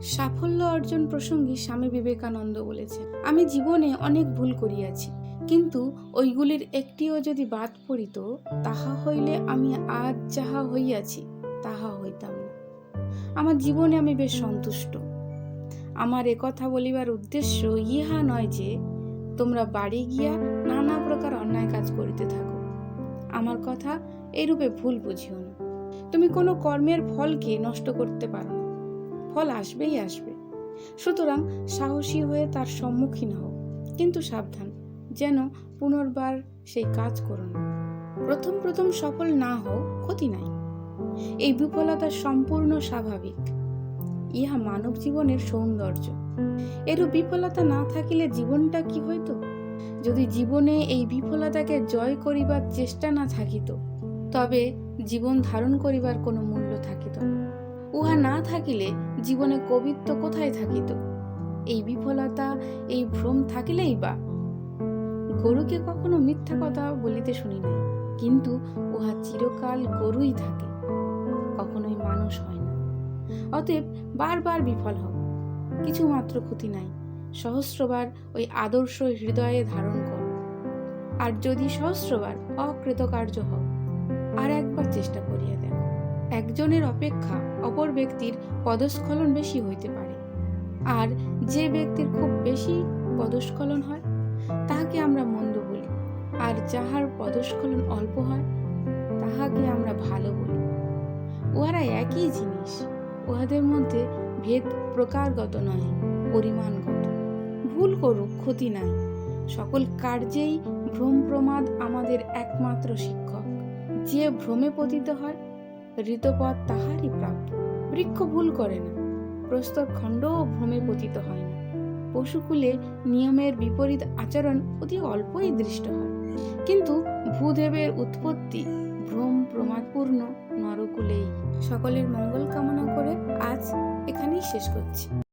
সাফল্য অর্জন প্রসঙ্গে স্বামী বিবেকানন্দ বলেছেন, আমি জীবনে অনেক ভুল করিয়াছি, কিন্তু ওইগুলির একটিও যদি বাদ পড়িত, তাহা হইলে আমি আজ যাহা হইয়াছি তাহা হইতাম না। আমার জীবনে আমি বেশ সন্তুষ্ট। আমার একথা বলিবার উদ্দেশ্য ইহা নয় যে তোমরা বাড়ি গিয়া নানা প্রকার অন্যায় কাজ করিতে থাকো। আমার কথা এইরূপে ভুল বুঝিও না। তুমি কোনো কর্মের ফলকে নষ্ট করতে পারো না, ফল আসবেই আসবে। সুতরাং সাহসী হয়ে তার সম্মুখীন হও, কিন্তু সাবধান যেন পুনর্বার সেই কাজ করো না। প্রথম প্রথম সফল না হও, ক্ষতি নাই। এই বিফলতা সম্পূর্ণ স্বাভাবিক। ইহা মানব জীবনের সৌন্দর্য। এরূপ বিফলতা না থাকিলে জীবনটা কি হইত? যদি জীবনে এই বিফলতাকে জয় করিবার চেষ্টা না থাকিত, তবে জীবন ধারণ করিবার কোনো মূল্য থাকিত না। উহা না থাকিলে জীবনে কবিত্ব কোথায় থাকিত? এই বিফলতা, এই ভ্রম থাকিলেই বা। গরুকে কখনো মিথ্যা কথা বলিতে শুনি নাই, কিন্তু উহা চিরকাল গরুই থাকে, কখনোই মানুষ হয় না। অতএব বারবার বিফল হও, কিছু মাত্র ক্ষতি নাই। সহস্রবার ওই আদর্শ হৃদয়ে ধারণ করো। আর যদি সহস্রবার অকৃতকার্য হও, আর একবার চেষ্টা করিয়া দেখো। একজনের অপেক্ষা অপর ব্যক্তির পদস্খলন বেশি হইতে পারে, আর যে ব্যক্তির খুব বেশি পদস্খলন হয় তাহাকে আমরা মন্দ বলি, আর যাহার পদস্খলন অল্প হয় তাহাকে আমরা ভালো বলি। উহারা একই জিনিস, উহাদের মধ্যে ভেদ প্রকারগত নয়, পরিমাণগত। ভুল করুক, ক্ষতি নাই। সকল কার্যেই ভ্রম প্রমাদ আমাদের একমাত্র শিক্ষক। যে ভ্রমে পতিত হয়, ঋতপথ তাহারই প্রাপ্য। বৃক্ষ ভুল করে না, প্রস্তর খণ্ডও ভ্রমে পতিত হয় না। পশুকুলে নিয়মের বিপরীত আচরণ অতি অল্পই দৃষ্ট হয়, কিন্তু ভূদেবের উৎপত্তি ভ্রম প্রমাদপূর্ণ নরকুলেই। সকলের মঙ্গল কামনা করে আজ এখানেই শেষ করছি।